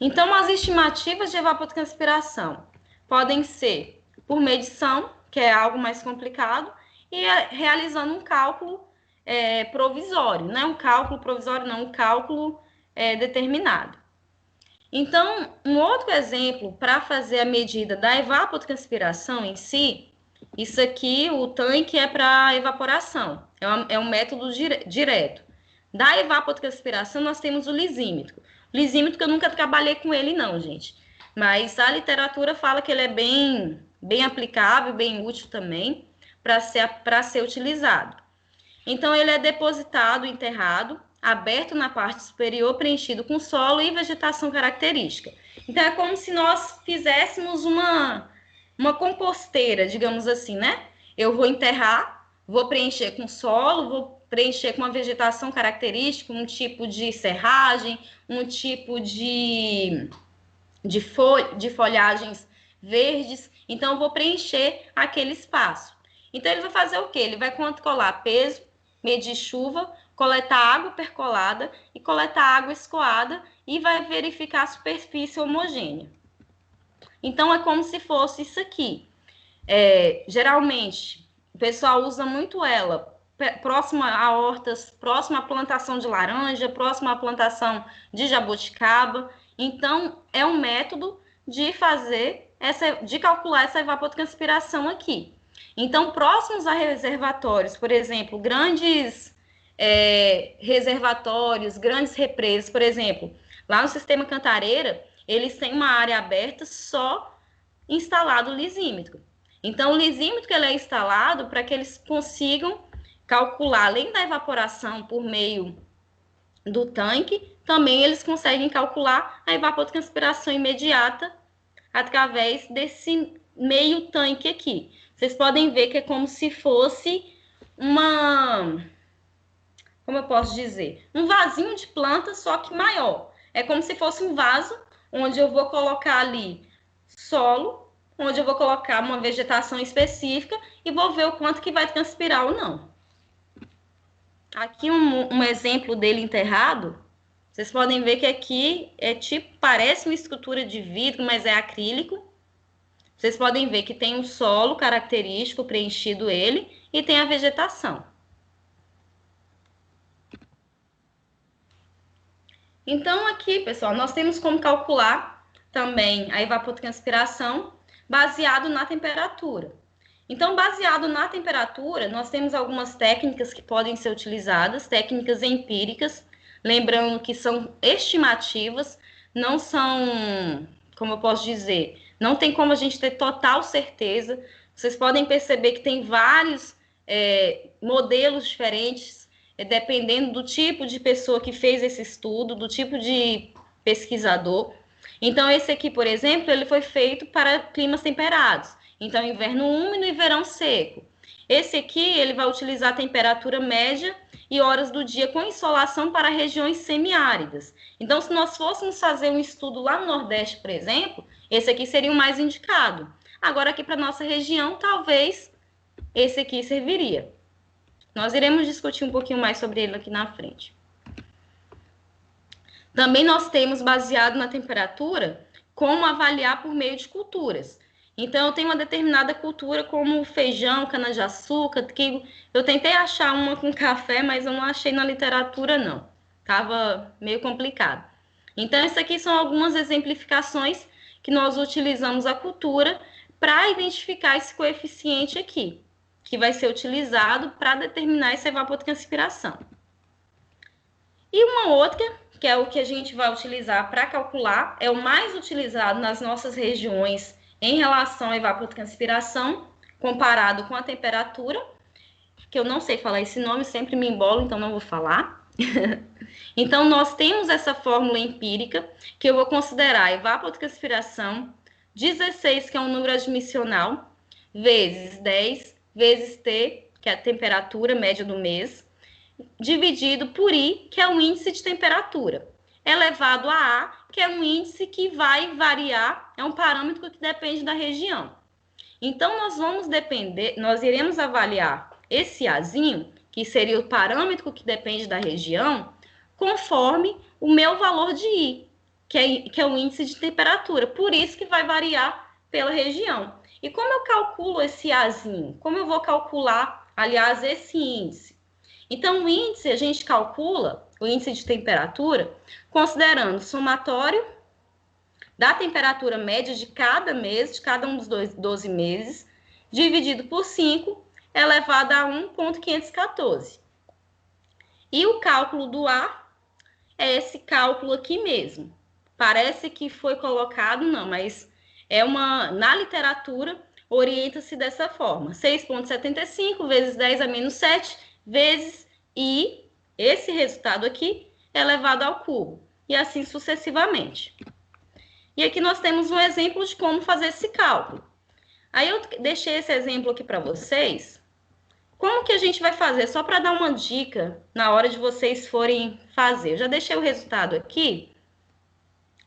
Então, as estimativas de evapotranspiração podem ser por medição, que é algo mais complicado, e realizando um cálculo provisório, né? Um cálculo provisório, não, um cálculo determinado. Então, um outro exemplo para fazer a medida da evapotranspiração em si, isso aqui, o tanque é para evaporação, é um método direto. Da evapotranspiração, nós temos o lisímetro. O lisímetro que eu nunca trabalhei com ele, não, gente. Mas a literatura fala que ele é bem aplicável, bem útil também para ser utilizado. Então, ele é depositado, enterrado, aberto na parte superior, preenchido com solo e vegetação característica. Então, é como se nós fizéssemos uma composteira, digamos assim, né? Eu vou enterrar, vou preencher com solo, vou preencher com uma vegetação característica, um tipo de serragem, um tipo de folhagens verdes. Então, eu vou preencher aquele espaço. Então, ele vai fazer o quê? Ele vai controlar peso, medir chuva, coletar água percolada e coletar água escoada e vai verificar a superfície homogênea. Então, é como se fosse isso aqui. Geralmente, o pessoal usa muito ela próxima a hortas, próxima à plantação de laranja, próxima à plantação de jabuticaba. Então, é um método de calcular essa evapotranspiração aqui. Então, próximos a reservatórios, por exemplo, grandes reservatórios, grandes represas, por exemplo, lá no sistema Cantareira, eles têm uma área aberta só instalado o lisímetro. Então, o lisímetro ele é instalado para que eles consigam calcular, além da evaporação por meio do tanque, também eles conseguem calcular a evapotranspiração imediata através desse meio tanque aqui. Vocês podem ver que é como se fosse como eu posso dizer? Um vasinho de planta, só que maior. É como se fosse um vaso onde eu vou colocar ali solo, onde eu vou colocar uma vegetação específica e vou ver o quanto que vai transpirar ou não. Aqui um exemplo dele enterrado. Vocês podem ver que aqui parece uma estrutura de vidro, mas é acrílico. Vocês podem ver que tem um solo característico preenchido ele e tem a vegetação. Então, aqui, pessoal, nós temos como calcular também a evapotranspiração baseado na temperatura. Então, baseado na temperatura, nós temos algumas técnicas que podem ser utilizadas, técnicas empíricas, lembrando que são estimativas, não são, como eu posso dizer, não tem como a gente ter total certeza. Vocês podem perceber que tem vários modelos diferentes, dependendo do tipo de pessoa que fez esse estudo, do tipo de pesquisador. Então, esse aqui, por exemplo, ele foi feito para climas temperados. Então, inverno úmido e verão seco. Esse aqui, ele vai utilizar a temperatura média e horas do dia com insolação para regiões semiáridas. Então, se nós fôssemos fazer um estudo lá no Nordeste, por exemplo, esse aqui seria o mais indicado. Agora, aqui para nossa região, talvez esse aqui serviria. Nós iremos discutir um pouquinho mais sobre ele aqui na frente. Também nós temos, baseado na temperatura, como avaliar por meio de culturas. Então, eu tenho uma determinada cultura, como feijão, cana-de-açúcar, que eu tentei achar uma com café, mas eu não achei na literatura, não. Estava meio complicado. Então, isso aqui são algumas exemplificações que nós utilizamos a cultura para identificar esse coeficiente aqui, que vai ser utilizado para determinar essa evapotranspiração. E uma outra, que é o que a gente vai utilizar para calcular, é o mais utilizado nas nossas regiões em relação à evapotranspiração, comparado com a temperatura, que eu não sei falar esse nome, sempre me embolo, então não vou falar. Então, nós temos essa fórmula empírica, que eu vou considerar a evapotranspiração 16, que é um número admissional, vezes 10, vezes T, que é a temperatura média do mês, dividido por I, que é o índice de temperatura, elevado a A, que é um índice que vai variar, é um parâmetro que depende da região. Então, nós iremos avaliar esse Azinho, que seria o parâmetro que depende da região, conforme o meu valor de I. que é o índice de temperatura. Por isso que vai variar pela região. E como eu calculo esse Azinho? Como eu vou calcular, aliás, esse índice? Então, o índice, a gente calcula o índice de temperatura considerando o somatório da temperatura média de cada mês, de cada um dos 12 meses, dividido por 5, elevado a 1,514. E o cálculo do A é esse cálculo aqui mesmo. Parece que foi colocado, não, mas na literatura, orienta-se dessa forma. 6,75 vezes 10 a menos 7, vezes I, esse resultado aqui, elevado ao cubo. E assim sucessivamente. E aqui nós temos um exemplo de como fazer esse cálculo. Aí eu deixei esse exemplo aqui para vocês. Como que a gente vai fazer? Só para dar uma dica na hora de vocês forem fazer. Eu já deixei o resultado aqui,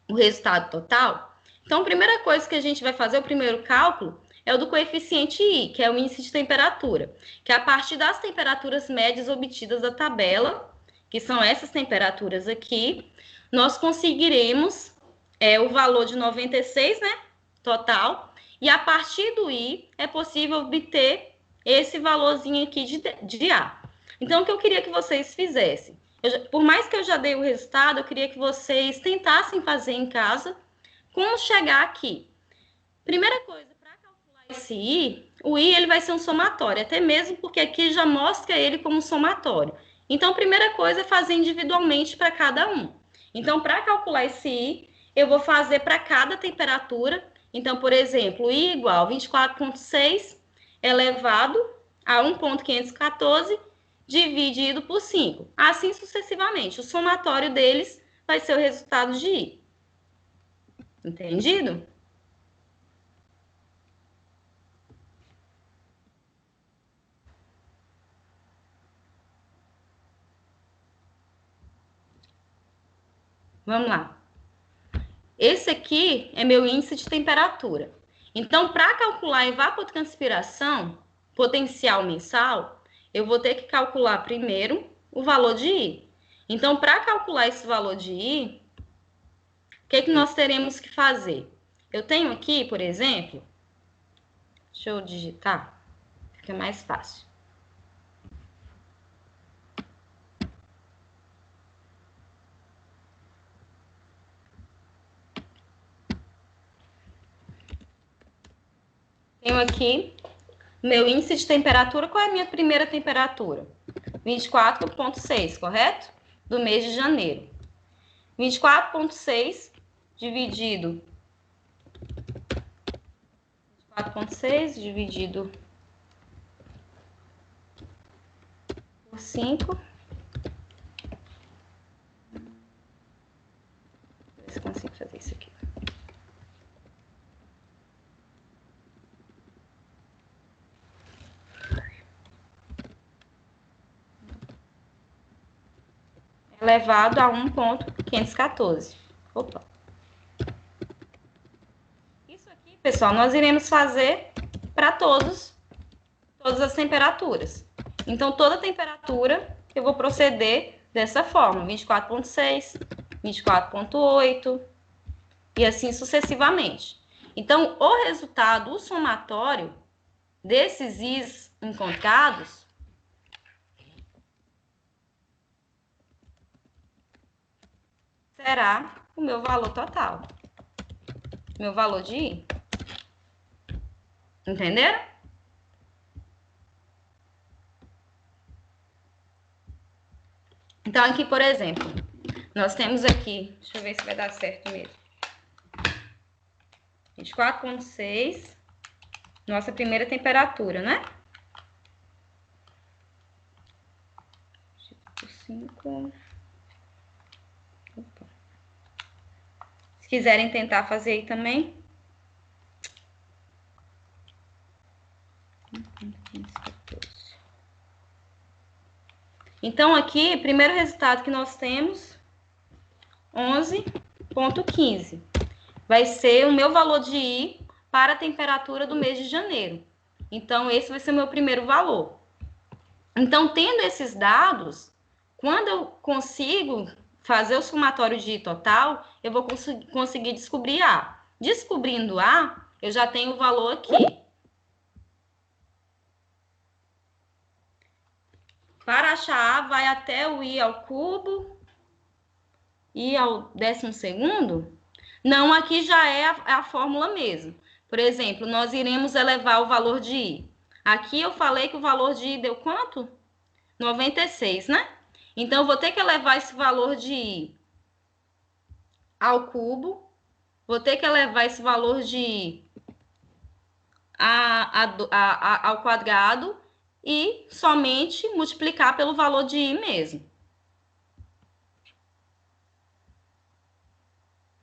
o resultado total. Então, a primeira coisa que a gente vai fazer, o primeiro cálculo, é o do coeficiente I, que é o índice de temperatura, que é a partir das temperaturas médias obtidas da tabela, que são essas temperaturas aqui, nós conseguiremos o valor de 96, né, total, e a partir do I é possível obter esse valorzinho aqui de A. Então, o que eu queria que vocês fizessem? Por mais que eu já dei o resultado, eu queria que vocês tentassem fazer em casa como chegar aqui. Primeira coisa, para calcular esse I, o I ele vai ser um somatório, até mesmo porque aqui já mostra ele como somatório. Então, a primeira coisa é fazer individualmente para cada um. Então, para calcular esse I, eu vou fazer para cada temperatura. Então, por exemplo, I igual 24,6 elevado a 1,514 dividido por 5. Assim sucessivamente. O somatório deles vai ser o resultado de I. Entendido? Vamos lá. Esse aqui é meu índice de temperatura. Então, para calcular a evapotranspiração potencial mensal, eu vou ter que calcular primeiro o valor de I. Então, para calcular esse valor de I, o que nós teremos que fazer? Eu tenho aqui, por exemplo, deixa eu digitar, fica mais fácil. Tenho aqui meu índice de temperatura. Qual é a minha primeira temperatura? 24,6, correto? Do mês de janeiro. 24,6 dividido 24,6 dividido por 5. Ver se consigo fazer isso aqui. Elevado a 1,514. Opa. Isso aqui, pessoal, nós iremos fazer para todas as temperaturas. Então, toda temperatura eu vou proceder dessa forma: 24,6, 24,8 e assim sucessivamente. Então, o resultado, o somatório desses Is encontrados será o meu valor total. Meu valor de I. Entenderam? Então, aqui, por exemplo, nós temos aqui, deixa eu ver se vai dar certo mesmo. 24,6, nossa primeira temperatura, né? 5. Opa. Se quiserem tentar fazer aí também. Então, aqui, primeiro resultado que nós temos, 11,15. Vai ser o meu valor de I para a temperatura do mês de janeiro. Então, esse vai ser o meu primeiro valor. Então, tendo esses dados, quando eu consigo fazer o somatório de I total, eu vou conseguir descobrir A. Descobrindo A, eu já tenho o valor aqui. Para achar A, vai até o I ao cubo, I ao 12º? Não, aqui já é a fórmula mesmo. Por exemplo, nós iremos elevar o valor de I. Aqui eu falei que o valor de I deu quanto? 96, né? Então, eu vou ter que elevar esse valor de I ao cubo. Vou ter que elevar esse valor de I ao quadrado e somente multiplicar pelo valor de I mesmo.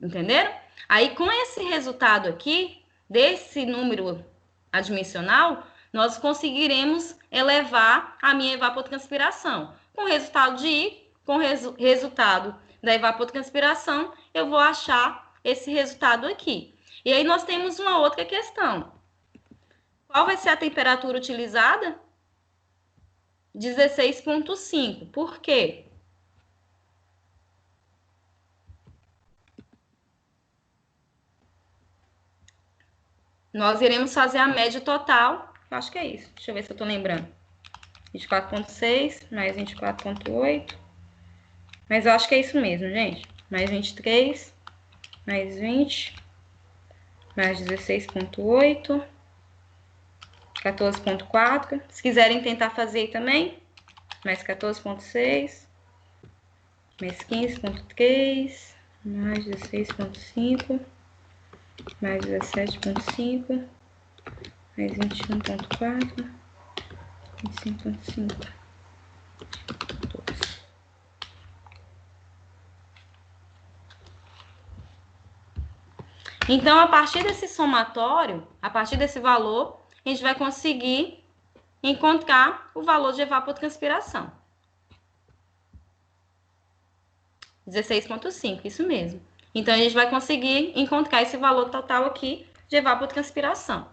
Entenderam? Aí, com esse resultado aqui, desse número adimensional, nós conseguiremos elevar a minha evapotranspiração. Com o resultado de I, com o resultado da evapotranspiração, eu vou achar esse resultado aqui. E aí, nós temos uma outra questão. Qual vai ser a temperatura utilizada? 16,5. Por quê? Nós iremos fazer a média total. Acho que é isso. Deixa eu ver se eu tô lembrando. 24,6 mais 24,8. Mas eu acho que é isso mesmo, gente. Mais 23, mais 20, mais 16,8, 14,4. Se quiserem tentar fazer aí também, mais 14,6, mais 15,3, mais 16,5, mais 17,5, mais 21,4, 25,5. Então, a partir desse somatório, a partir desse valor, a gente vai conseguir encontrar o valor de evapotranspiração. 16,5, isso mesmo. Então, a gente vai conseguir encontrar esse valor total aqui de evapotranspiração.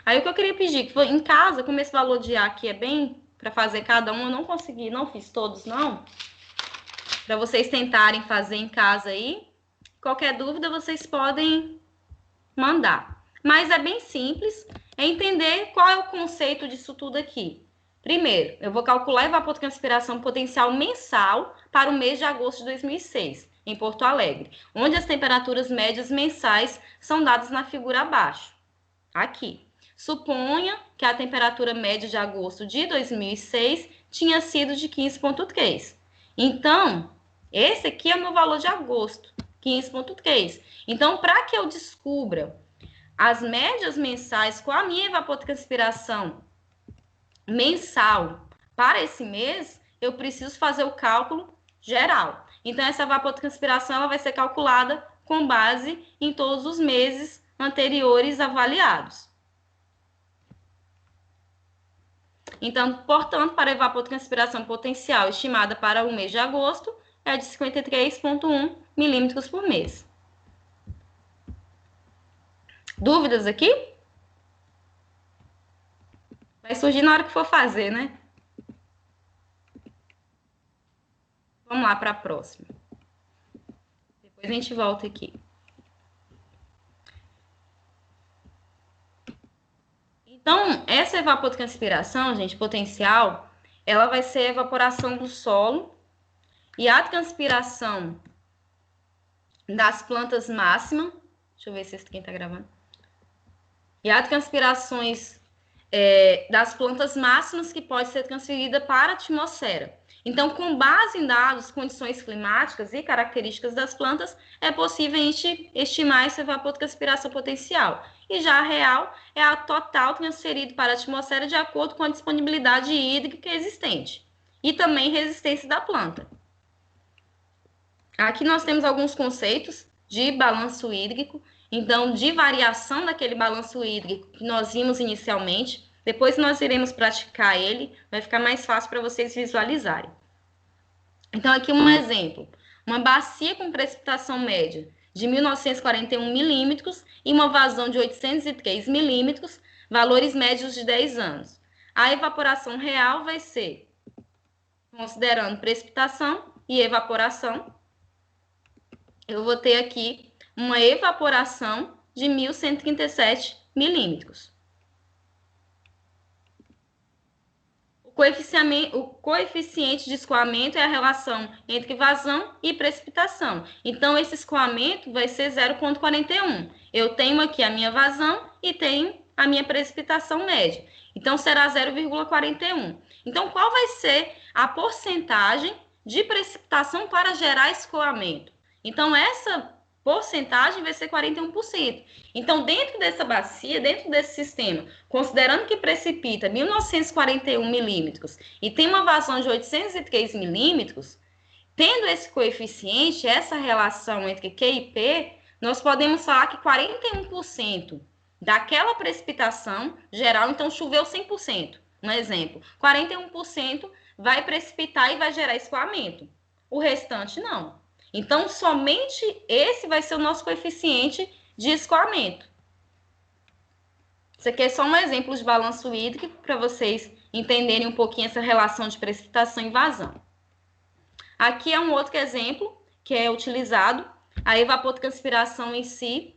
Aí, o que eu queria pedir, que em casa, como esse valor de A aqui é bem para fazer cada um, eu não consegui, não fiz todos, não. Para vocês tentarem fazer em casa aí. Qualquer dúvida, vocês podem mandar. Mas é bem simples, é entender qual é o conceito disso tudo aqui. Primeiro, eu vou calcular a evapotranspiração potencial mensal para o mês de agosto de 2006, em Porto Alegre, onde as temperaturas médias mensais são dadas na figura abaixo. Aqui. Suponha que a temperatura média de agosto de 2006 tinha sido de 15,3. Então, esse aqui é o meu valor de agosto, 15,3. Então, para que eu descubra as médias mensais com a minha evapotranspiração mensal para esse mês, eu preciso fazer o cálculo geral. Então, essa evapotranspiração ela vai ser calculada com base em todos os meses anteriores avaliados. Então, portanto, para a evapotranspiração potencial estimada para o mês de agosto, é de 53,1 milímetros por mês. Dúvidas aqui? Vai surgir na hora que for fazer, né? Vamos lá para a próxima. Depois a gente volta aqui. Então, essa evapotranspiração, gente, potencial, ela vai ser a evaporação do solo e a transpiração das plantas máxima. Deixa eu ver se quem está gravando. E a transpirações das plantas máximas que pode ser transferida para a atmosfera. Então, com base em dados, condições climáticas e características das plantas, é possível a gente estimar essa evapotranspiração potencial. E já a real é a total transferida para a atmosfera de acordo com a disponibilidade hídrica existente e também resistência da planta. Aqui nós temos alguns conceitos de balanço hídrico, então de variação daquele balanço hídrico que nós vimos inicialmente. Depois nós iremos praticar ele, vai ficar mais fácil para vocês visualizarem. Então, aqui um exemplo. Uma bacia com precipitação média de 1.941 milímetros e uma vazão de 803 milímetros, valores médios de 10 anos. A evaporação real vai ser, considerando precipitação e evaporação, eu vou ter aqui uma evaporação de 1.137 milímetros. O coeficiente de escoamento é a relação entre vazão e precipitação. Então, esse escoamento vai ser 0,41. Eu tenho aqui a minha vazão e tenho a minha precipitação média. Então, será 0,41. Então, qual vai ser a porcentagem de precipitação para gerar escoamento? Então, essa porcentagem vai ser 41%. Então, dentro dessa bacia, dentro desse sistema, considerando que precipita 1.941 milímetros e tem uma vazão de 803 milímetros, tendo esse coeficiente, essa relação entre Q e P, nós podemos falar que 41% daquela precipitação geral, então choveu 100%, um exemplo, 41% vai precipitar e vai gerar escoamento, o restante não. Então, somente esse vai ser o nosso coeficiente de escoamento. Isso aqui é só um exemplo de balanço hídrico para vocês entenderem um pouquinho essa relação de precipitação e vazão. Aqui é um outro exemplo que é utilizado, a evapotranspiração em si,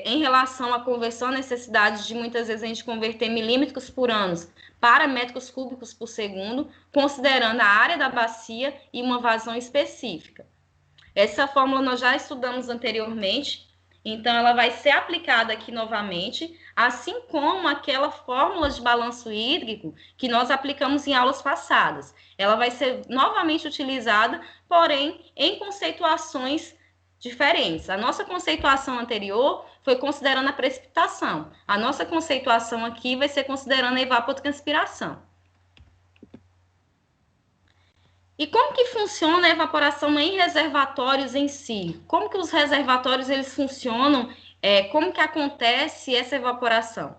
em relação à conversão, a necessidade de muitas vezes a gente converter milímetros por ano para metros cúbicos por segundo, considerando a área da bacia e uma vazão específica. Essa fórmula nós já estudamos anteriormente, então ela vai ser aplicada aqui novamente, assim como aquela fórmula de balanço hídrico que nós aplicamos em aulas passadas. Ela vai ser novamente utilizada, porém em conceituações diferentes. A nossa conceituação anterior foi considerando a precipitação. A nossa conceituação aqui vai ser considerando a evapotranspiração. E como que funciona a evaporação em reservatórios em si? Como que os reservatórios eles funcionam? Como que acontece essa evaporação?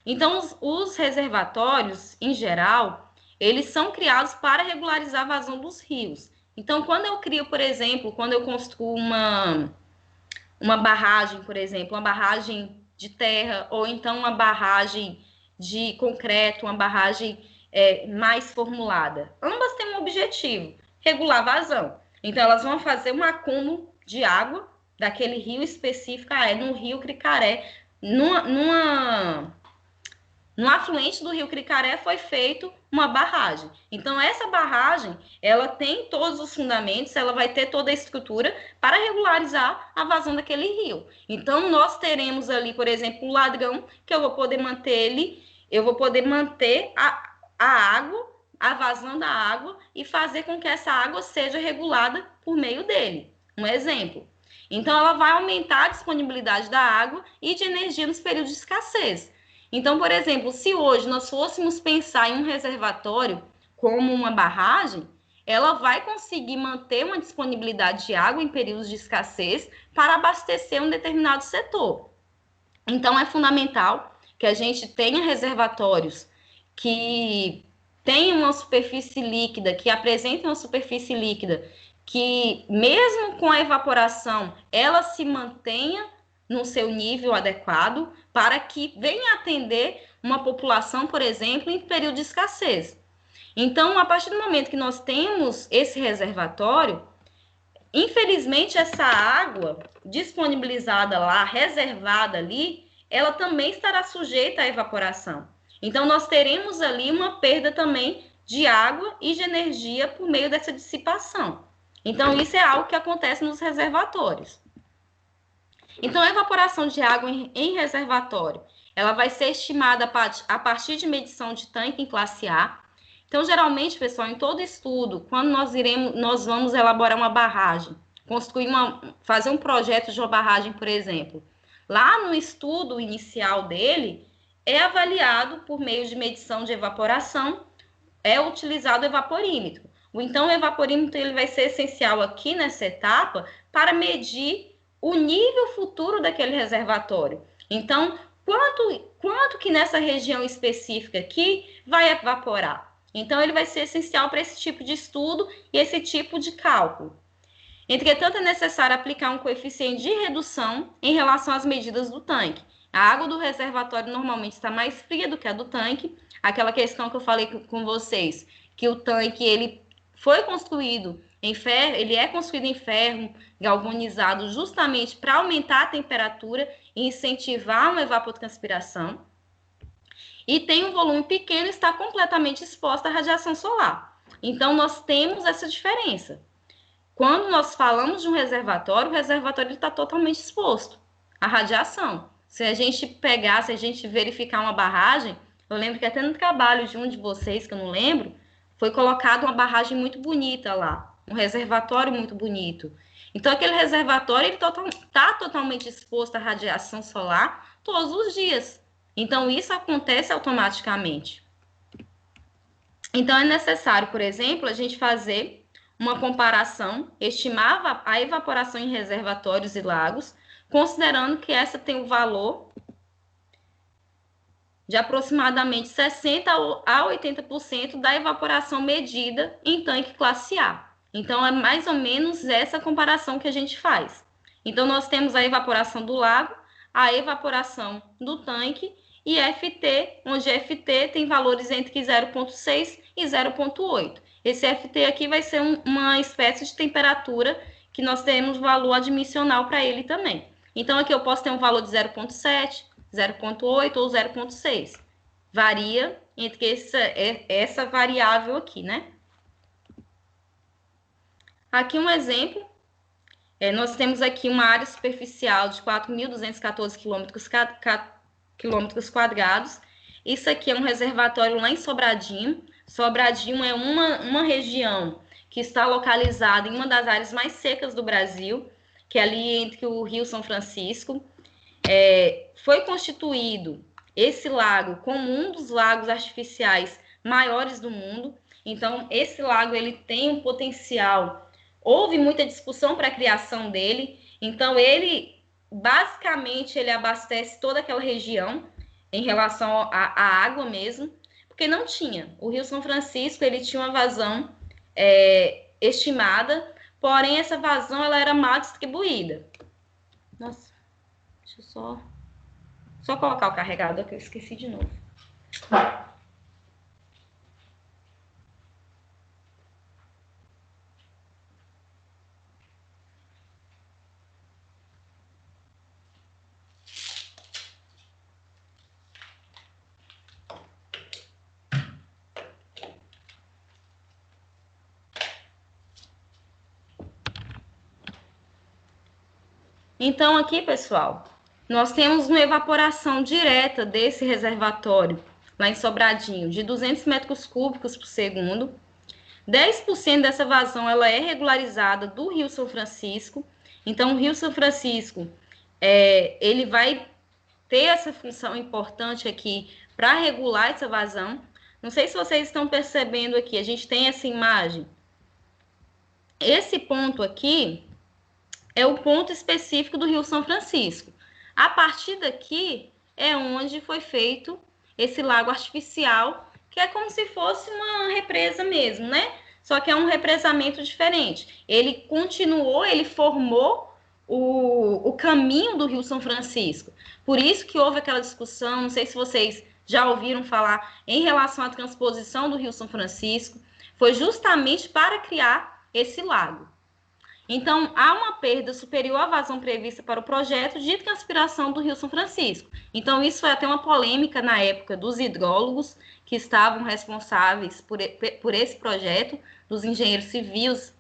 Então, os reservatórios, em geral, eles são criados para regularizar a vazão dos rios. Então, quando eu crio, por exemplo, quando eu construo uma barragem, por exemplo, uma barragem de terra, ou então uma barragem de concreto, uma barragem mais formulada. Ambas têm um objetivo, regular a vazão. Então, elas vão fazer um acúmulo de água daquele rio específico, no rio Cricaré, no afluente do rio Cricaré foi feito uma barragem. Então, essa barragem, ela tem todos os fundamentos, ela vai ter toda a estrutura para regularizar a vazão daquele rio. Então, nós teremos ali, por exemplo, o ladrão, que eu vou poder manter a água, a vazão da água e fazer com que essa água seja regulada por meio dele. Um exemplo. Então, ela vai aumentar a disponibilidade da água e de energia nos períodos de escassez. Então, por exemplo, se hoje nós fôssemos pensar em um reservatório como uma barragem, ela vai conseguir manter uma disponibilidade de água em períodos de escassez para abastecer um determinado setor. Então, é fundamental que a gente tenha reservatórios que tenham uma superfície líquida, que apresentem uma superfície líquida, que mesmo com a evaporação, ela se mantenha no seu nível adequado para que venha atender uma população, por exemplo, em período de escassez. Então, a partir do momento que nós temos esse reservatório, infelizmente, essa água disponibilizada lá, reservada ali, ela também estará sujeita à evaporação. Então, nós teremos ali uma perda também de água e de energia por meio dessa dissipação. Então, isso é algo que acontece nos reservatórios. Então, a evaporação de água em reservatório, ela vai ser estimada a partir de medição de tanque em classe A. Então, geralmente, pessoal, em todo estudo, quando nós vamos elaborar uma barragem, fazer um projeto de uma barragem, por exemplo, lá no estudo inicial dele, é avaliado por meio de medição de evaporação, é utilizado o evaporímetro. Então, o evaporímetro ele vai ser essencial aqui nessa etapa para medir o nível futuro daquele reservatório. Então, quanto que nessa região específica aqui vai evaporar? Então, ele vai ser essencial para esse tipo de estudo e esse tipo de cálculo. Entretanto, é necessário aplicar um coeficiente de redução em relação às medidas do tanque. A água do reservatório normalmente está mais fria do que a do tanque. Aquela questão que eu falei com vocês, que o tanque ele foi construído em ferro, ele é construído em ferro galvanizado justamente para aumentar a temperatura e incentivar uma evapotranspiração. E tem um volume pequeno e está completamente exposto à radiação solar. Então, nós temos essa diferença. Quando nós falamos de um reservatório, o reservatório está totalmente exposto à radiação. Se a gente pegar, se a gente verificar uma barragem, eu lembro que até no trabalho de um de vocês, que eu não lembro, foi colocada uma barragem muito bonita lá, um reservatório muito bonito. Então, aquele reservatório está totalmente exposto à radiação solar todos os dias. Então, isso acontece automaticamente. Então, é necessário, por exemplo, a gente fazer uma comparação, estimar a evaporação em reservatórios e lagos, considerando que essa tem o valor de aproximadamente 60% a 80% da evaporação medida em tanque classe A. Então, é mais ou menos essa comparação que a gente faz. Então, nós temos a evaporação do lago, a evaporação do tanque e FT, onde FT tem valores entre 0,6 e 0,8. Esse FT aqui vai ser uma espécie de temperatura que nós temos valor admissional para ele também. Então, aqui eu posso ter um valor de 0,7, 0,8 ou 0,6. Varia entre essa variável aqui, né? Aqui um exemplo. Nós temos aqui uma área superficial de 4.214 quilômetros quadrados. Isso aqui é um reservatório lá em Sobradinho. Sobradinho é uma região que está localizada em uma das áreas mais secas do Brasil, que é ali entre o Rio São Francisco. Foi constituído esse lago como um dos lagos artificiais maiores do mundo. Então, esse lago ele tem um potencial. Houve muita discussão para a criação dele. Então, basicamente, ele abastece toda aquela região em relação à água mesmo, porque não tinha. O Rio São Francisco ele tinha uma vazão estimada, porém, essa vazão ela era mal distribuída. Nossa, deixa eu só colocar o carregador que eu esqueci de novo. Então, aqui, pessoal, nós temos uma evaporação direta desse reservatório, lá em Sobradinho, de 200 metros cúbicos por segundo. 10% dessa vazão ela é regularizada do Rio São Francisco. Então, o Rio São Francisco, ele vai ter essa função importante aqui para regular essa vazão. Não sei se vocês estão percebendo aqui, a gente tem essa imagem. Esse ponto aqui é o ponto específico do Rio São Francisco. A partir daqui é onde foi feito esse lago artificial, que é como se fosse uma represa mesmo, né? Só que é um represamento diferente. Ele continuou, ele formou o caminho do Rio São Francisco. Por isso que houve aquela discussão, não sei se vocês já ouviram falar, em relação à transposição do Rio São Francisco, foi justamente para criar esse lago. Então, há uma perda superior à vazão prevista para o projeto de transpiração do Rio São Francisco. Então, isso foi até uma polêmica na época dos hidrólogos que estavam responsáveis por esse projeto, dos engenheiros civis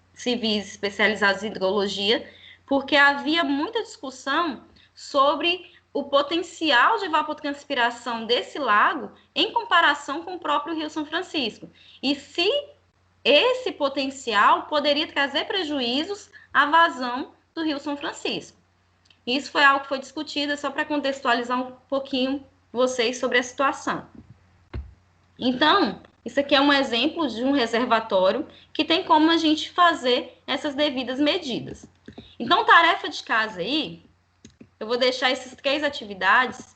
especializados em hidrologia, porque havia muita discussão sobre o potencial de evapotranspiração desse lago em comparação com o próprio Rio São Francisco. E se esse potencial poderia trazer prejuízos à vazão do Rio São Francisco. Isso foi algo que foi discutido, só para contextualizar um pouquinho vocês sobre a situação. Então, isso aqui é um exemplo de um reservatório que tem como a gente fazer essas devidas medidas. Então, tarefa de casa aí, eu vou deixar essas 3 atividades